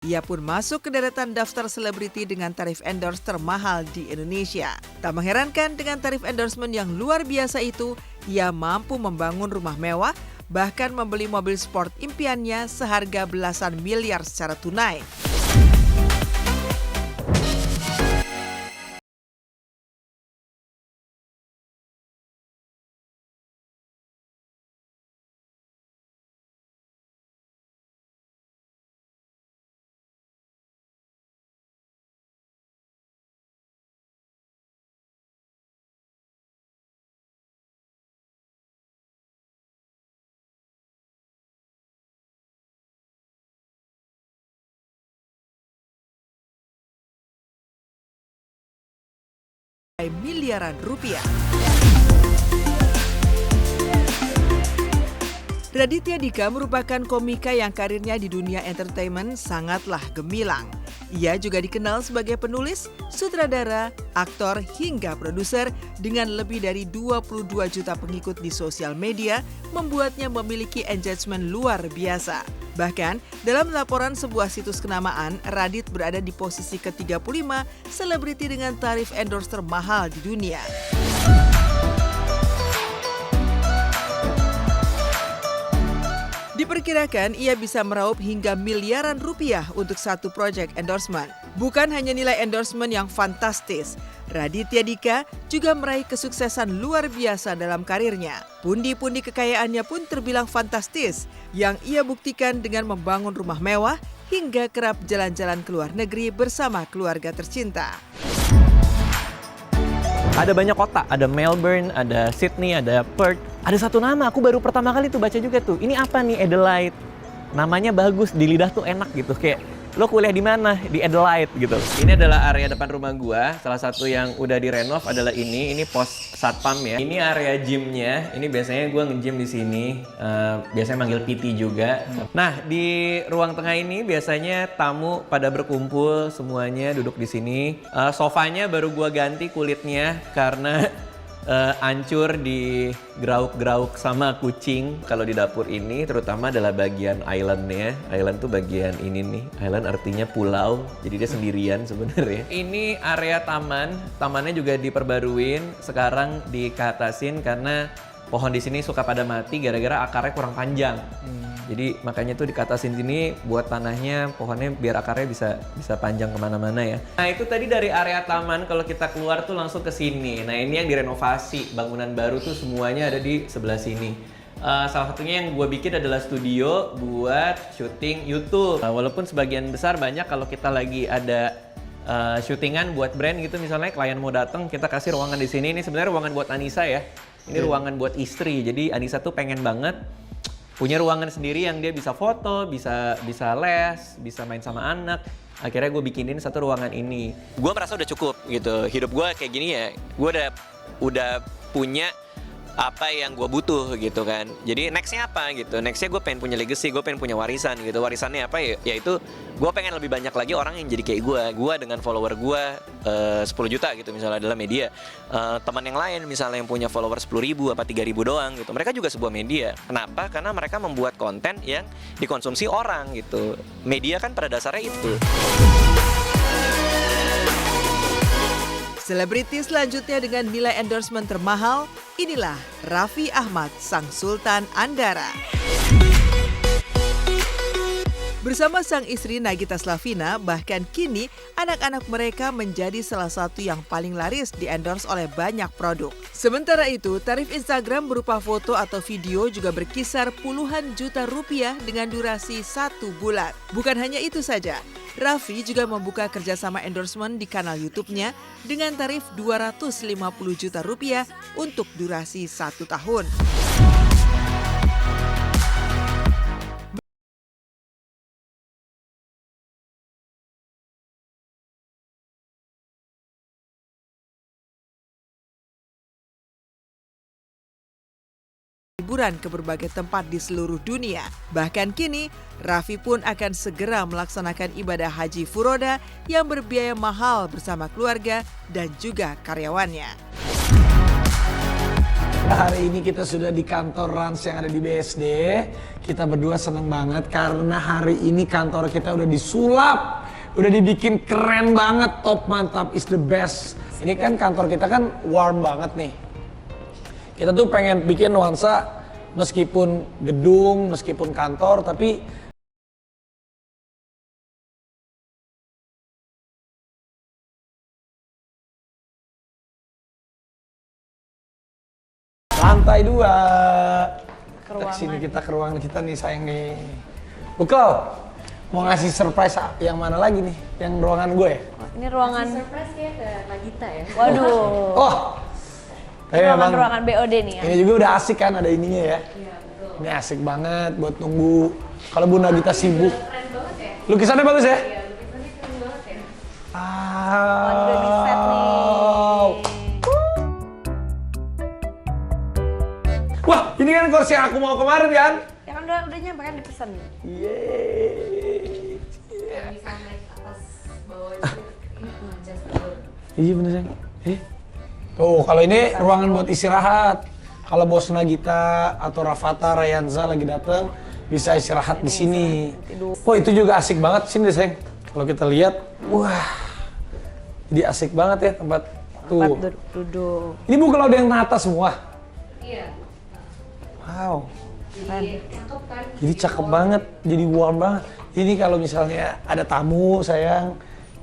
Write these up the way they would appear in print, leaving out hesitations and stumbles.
Ia pun masuk ke deretan daftar selebriti dengan tarif endorse termahal di Indonesia. Tak mengherankan dengan tarif endorsement yang luar biasa itu, ia mampu membangun rumah mewah, bahkan membeli mobil sport impiannya seharga belasan miliar secara tunai. Miliaran rupiah. Raditya Dika merupakan komika yang karirnya di dunia entertainment sangatlah gemilang. Ia juga dikenal sebagai penulis, sutradara, aktor, hingga produser dengan lebih dari 22 juta pengikut di sosial media, membuatnya memiliki engagement luar biasa. Bahkan, dalam laporan sebuah situs kenamaan, Radit berada di posisi ke-35 selebriti dengan tarif endorse termahal di dunia. Diperkirakan ia bisa meraup hingga miliaran rupiah untuk satu proyek endorsement. Bukan hanya nilai endorsement yang fantastis, Raditya Dika juga meraih kesuksesan luar biasa dalam karirnya. Pundi-pundi kekayaannya pun terbilang fantastis, yang ia buktikan dengan membangun rumah mewah hingga kerap jalan-jalan ke luar negeri bersama keluarga tercinta. Ada banyak kota, ada Melbourne, ada Sydney, ada Perth. Ada satu nama, aku baru pertama kali tuh baca juga tuh. Ini apa nih, Adelaide. Namanya bagus, di lidah tuh enak gitu. Kayak, lo kuliah di mana? Di Adelaide gitu. Ini adalah area depan rumah gua. Salah satu yang udah direnov adalah ini pos satpam ya. Ini area gymnya. Ini biasanya gua nge-gym di sini. Biasanya manggil PT juga. Nah, di ruang tengah ini biasanya tamu pada berkumpul semuanya duduk di sini. Sofanya baru gua ganti kulitnya karena hancur di grauk-grauk sama kucing. Kalau di dapur ini terutama adalah bagian islandnya. Island tuh bagian ini nih. Island artinya pulau, jadi dia sendirian sebenarnya. Ini area taman. Tamannya juga diperbaruin. Sekarang dikatasin karena pohon di sini suka pada mati gara-gara akarnya kurang panjang. Jadi makanya tuh dikatasin sini buat tanahnya, pohonnya biar akarnya bisa panjang kemana-mana ya. Nah itu tadi dari area taman, kalau kita keluar tuh langsung ke sini. Nah ini yang direnovasi, bangunan baru tuh semuanya ada di sebelah sini. Salah satunya yang gue bikin adalah studio buat syuting YouTube. Walaupun sebagian besar banyak kalau kita lagi ada syutingan buat brand gitu, misalnya klien mau datang, kita kasih ruangan di sini. Ini sebenarnya ruangan buat Anissa ya. Ini ruangan buat istri. Jadi Anissa tuh pengen banget punya ruangan sendiri yang dia bisa foto, bisa les, bisa main sama anak. Akhirnya gue bikinin satu ruangan ini. Gue merasa udah cukup gitu. Hidup gue kayak gini ya. Gue udah punya apa yang gue butuh gitu kan. Jadi nextnya apa gitu. Nextnya gue pengen punya legacy, gue pengen punya warisan gitu. Warisannya apa ya? Yaitu gue pengen lebih banyak lagi orang yang jadi kayak gue. Gue dengan follower gue 10 juta gitu misalnya adalah media. Teman yang lain misalnya yang punya follower 10.000 apa 3.000 doang gitu. Mereka juga sebuah media. Kenapa? Karena mereka membuat konten yang dikonsumsi orang gitu. Media kan pada dasarnya itu. Selebriti selanjutnya dengan nilai endorsement termahal, inilah Raffi Ahmad, sang Sultan Andara. Bersama sang istri Nagita Slavina, bahkan kini anak-anak mereka menjadi salah satu yang paling laris di-endorse oleh banyak produk. Sementara itu, tarif Instagram berupa foto atau video juga berkisar puluhan juta rupiah dengan durasi 1 bulan. Bukan hanya itu saja, Raffi juga membuka kerjasama endorsement di kanal YouTube-nya dengan tarif 250 juta rupiah untuk durasi 1 tahun. Liburan ke berbagai tempat di seluruh dunia. Bahkan kini, Raffi pun akan segera melaksanakan ibadah haji furoda yang berbiaya mahal bersama keluarga dan juga karyawannya. Hari ini kita sudah di kantor Rans yang ada di BSD. Kita berdua seneng banget karena hari ini kantor kita udah disulap. Udah dibikin keren banget, top mantap, is the best. Ini kan kantor kita kan warm banget nih. Kita tuh pengen bikin nuansa meskipun gedung, meskipun kantor, tapi lantai 2. Kita sini kita ke ruangan kita nih sayang nih. Bukel, mau ngasih surprise yang mana lagi nih? Yang ruangan gue? Ini ruangan surprise kayak ke Nagita ya. Waduh. Oh, Ini ruangan BOD nih ya. ini juga udah asik kan ada ininya ya. Iya, betul. Ini asik banget buat nunggu. Kalau Bu Nagita sibuk. Keren banget ya. Lukisannya bagus ya? Iya, lukisannya keren banget ya. Udah di set nih. Wah, ini kan kursi yang aku mau kemarin kan? Ya kan udah nyampe kan dipesan. Yeay. Yang bisa naik atas bawah itu just door. Iya bener sayang. Tuh, kalau ini ruangan buat istirahat. Kalau bos Nagita atau Rafata, Rayanza lagi datang, bisa istirahat di sini. Oh, itu juga asik banget sini deh, sayang. Kalau kita lihat, wah, jadi asik banget ya tempat tuh. Tempat duduk. Ini Bu kalau ada yang nata semua. Iya. Wow, Jadi cakep kan. jadi cakep banget, jadi warm banget. Ini kalau misalnya ada tamu, sayang.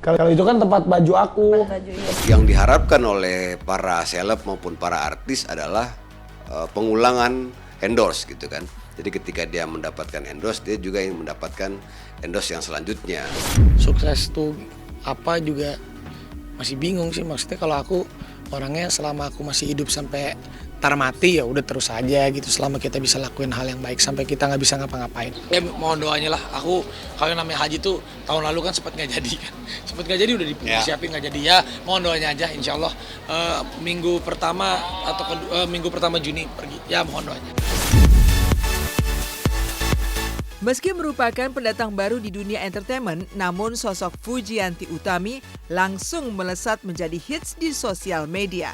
Kalau itu kan tempat baju aku. Baju ini. Yang diharapkan oleh para seleb maupun para artis adalah pengulangan endorse gitu kan. Jadi ketika dia mendapatkan endorse, dia juga ingin mendapatkan endorse yang selanjutnya. Sukses tuh apa juga masih bingung sih, maksudnya kalau aku orangnya selama aku masih hidup sampai tar mati ya udah terus aja gitu, selama kita bisa lakuin hal yang baik sampai kita nggak bisa ngapa-ngapain. Ya mohon doanya lah, aku kalau namanya haji tuh tahun lalu kan sempat nggak jadi kan, sempat nggak jadi udah disiapin nggak jadi ya, mohon doanya aja insya Allah minggu pertama atau minggu pertama Juni pergi ya, mohon doanya. Meski merupakan pendatang baru di dunia entertainment, namun sosok Fujianti Utami langsung melesat menjadi hits di sosial media.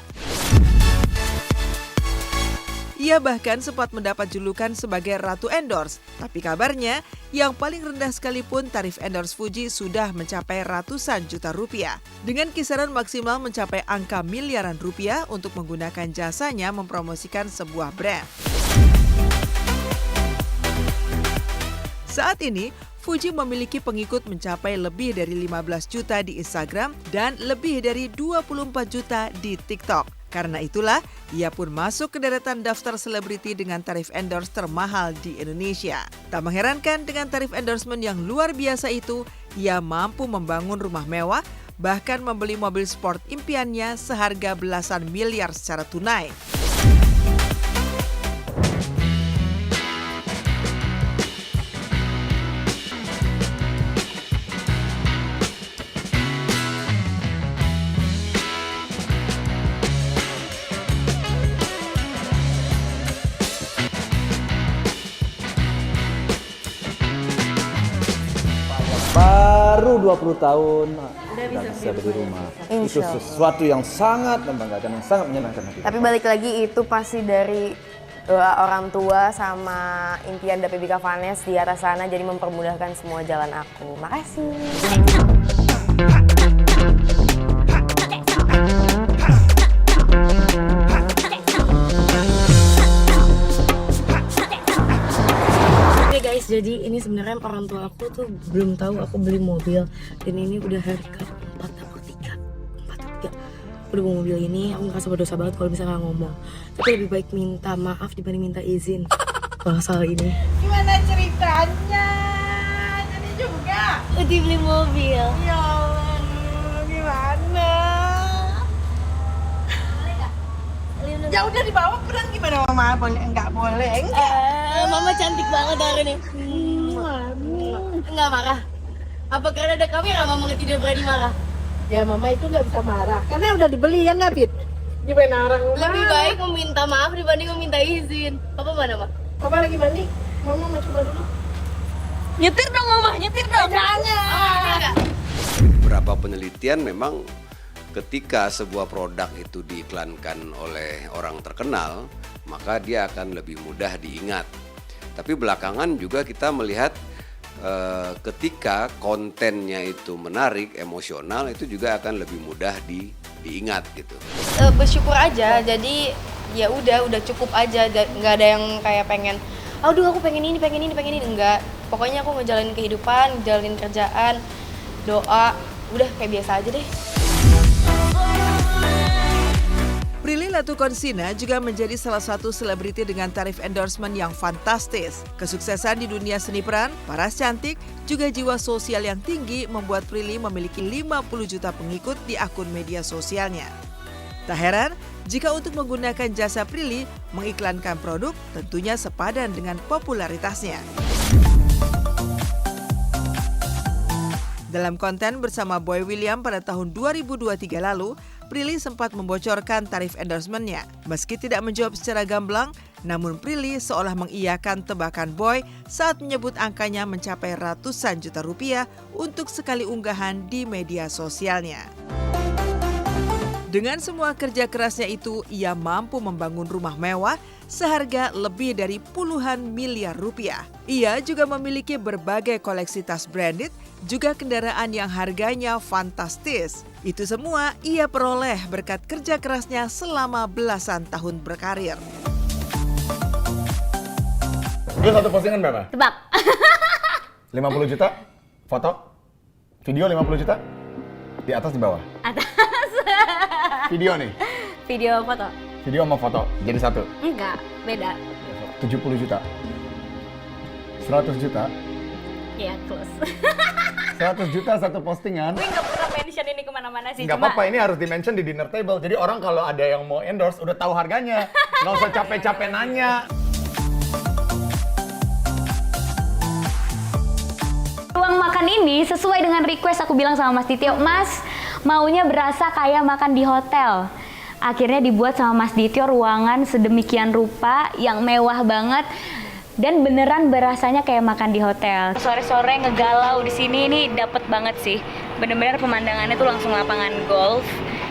Ia bahkan sempat mendapat julukan sebagai Ratu Endorse, tapi kabarnya yang paling rendah sekalipun tarif endorse Fuji sudah mencapai ratusan juta rupiah. Dengan kisaran maksimal mencapai angka miliaran rupiah untuk menggunakan jasanya mempromosikan sebuah brand. Saat ini, Fuji memiliki pengikut mencapai lebih dari 15 juta di Instagram dan lebih dari 24 juta di TikTok. Karena itulah, ia pun masuk ke deretan daftar selebriti dengan tarif endorse termahal di Indonesia. Tak mengherankan dengan tarif endorsement yang luar biasa itu, ia mampu membangun rumah mewah, bahkan membeli mobil sport impiannya seharga belasan miliar secara tunai. Baru 20 tahun udah bisa beli rumah. Itu sesuatu yang sangat membanggakan, yang sangat menyenangkan hati. Tapi balik lagi itu pasti dari doa orang tua sama impian dari Bika Vanes di atas sana, jadi mempermudahkan semua jalan aku. Makasih. Oke guys, jadi ini sebenarnya orang tua aku tuh belum tahu aku beli mobil, dan ini udah hari ke-4 atau 3. Udah bawa mobil ini, aku ngerasa berdosa banget kalau misalnya nggak ngomong. Tapi lebih baik minta maaf dibanding minta izin kalau soal ini. Gimana ceritanya? Jadi juga Udah beli mobil. ya Allah, gimana? Ya udah dibawa pulang, gimana mama? Boleh enggak boleh? Mama cantik banget hari ini. Nggak marah. Apa karena ada kamera mama tidak berani marah? Ya mama itu nggak bisa marah karena udah dibeli ya nggak Bit? Gimana orang Lebih baik meminta maaf dibanding meminta izin. Papa mana, Pak? Papa lagi mandi, mama mau coba dulu. Nyetir dong, Mama. Nyetir dong. Jangan. Beberapa penelitian memang ketika sebuah produk itu diiklankan oleh orang terkenal, maka dia akan lebih mudah diingat. Tapi belakangan juga kita melihat ketika kontennya itu menarik, emosional, itu juga akan lebih mudah diingat gitu. Bersyukur aja, jadi ya udah cukup aja, nggak ada yang kayak pengen, aduh aku pengen ini, enggak. Pokoknya aku ngejalanin kehidupan, ngejalanin kerjaan, doa, udah kayak biasa aja deh. Prilly Latukonsina juga menjadi salah satu selebriti dengan tarif endorsement yang fantastis. Kesuksesan di dunia seni peran, paras cantik, juga jiwa sosial yang tinggi membuat Prilly memiliki 50 juta pengikut di akun media sosialnya. Tak heran jika untuk menggunakan jasa Prilly mengiklankan produk tentunya sepadan dengan popularitasnya. Dalam konten bersama Boy William pada tahun 2023 lalu, Prilly sempat membocorkan tarif endorsement-nya. Meski tidak menjawab secara gamblang, namun Prilly seolah mengiyakan tebakan Boy saat menyebut angkanya mencapai ratusan juta rupiah untuk sekali unggahan di media sosialnya. Dengan semua kerja kerasnya itu, ia mampu membangun rumah mewah seharga lebih dari puluhan miliar rupiah. Ia juga memiliki berbagai koleksi tas branded, juga kendaraan yang harganya fantastis. Itu semua ia peroleh berkat kerja kerasnya selama belasan tahun berkarir. Itu satu postingan berapa? Tebak. 50 juta? Foto? Video 50 juta? Di atas di bawah? Atas. Video nih? Video foto? Video sama foto jadi satu? Enggak, beda. 70 juta? 100 juta? Iya, close. 100 juta satu postingan? Gue nggak pernah mention ini kemana-mana sih. Nggak apa-apa, ini harus di-mention di dinner table. Jadi orang kalau ada yang mau endorse udah tahu harganya. Nggak usah capek-capek nanya. Ruang makan ini sesuai dengan request aku bilang sama Mas Dityo, Mas maunya berasa kayak makan di hotel. Akhirnya dibuat sama Mas Dityo ruangan sedemikian rupa yang mewah banget dan beneran berasanya kayak makan di hotel. Sore-sore ngegalau di sini ini dapet banget sih. Bener-bener pemandangannya tuh langsung lapangan golf.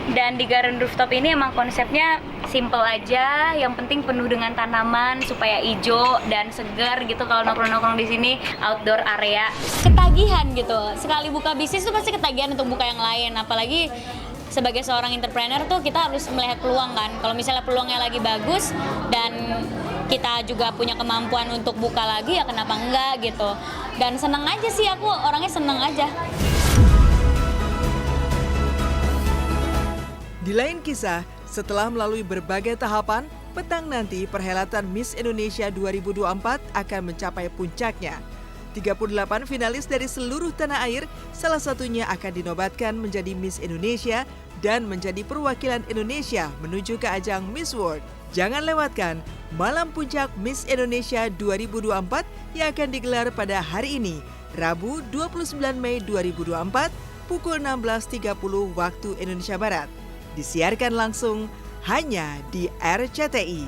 Dan di Garden Rooftop ini emang konsepnya simple aja, yang penting penuh dengan tanaman supaya hijau dan segar gitu kalau nongkrong-nongkrong di sini, outdoor area. Ketagihan gitu, sekali buka bisnis tuh pasti ketagihan untuk buka yang lain, apalagi sebagai seorang entrepreneur tuh kita harus melihat peluang kan. Kalau misalnya peluangnya lagi bagus dan kita juga punya kemampuan untuk buka lagi, ya kenapa enggak gitu. Dan seneng aja sih, aku orangnya seneng aja. Di lain kisah, setelah melalui berbagai tahapan, petang nanti perhelatan Miss Indonesia 2024 akan mencapai puncaknya. 38 finalis dari seluruh tanah air, salah satunya akan dinobatkan menjadi Miss Indonesia dan menjadi perwakilan Indonesia menuju ke ajang Miss World. Jangan lewatkan malam puncak Miss Indonesia 2024 yang akan digelar pada hari ini, Rabu 29 Mei 2024, pukul 16.30 waktu Indonesia Barat. Disiarkan langsung hanya di RCTI.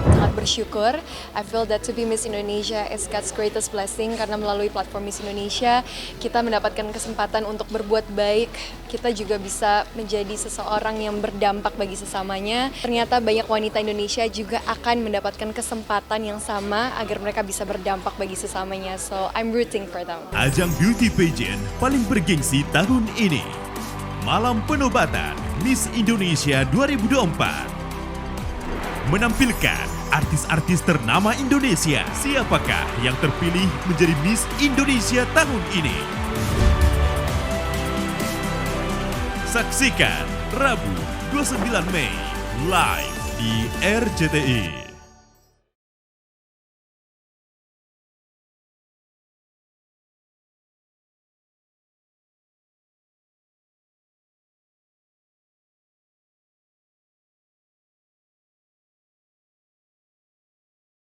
Sangat bersyukur. I feel that to be Miss Indonesia is God's greatest blessing karena melalui platform Miss Indonesia kita mendapatkan kesempatan untuk berbuat baik. Kita juga bisa menjadi seseorang yang berdampak bagi sesamanya. Ternyata banyak wanita Indonesia juga akan mendapatkan kesempatan yang sama agar mereka bisa berdampak bagi sesamanya. So I'm rooting for them. Ajang beauty pageant paling bergengsi tahun ini. Malam penobatan Miss Indonesia 2024 menampilkan artis-artis ternama Indonesia. Siapakah yang terpilih menjadi Miss Indonesia tahun ini? Saksikan Rabu 29 Mei live di RCTI.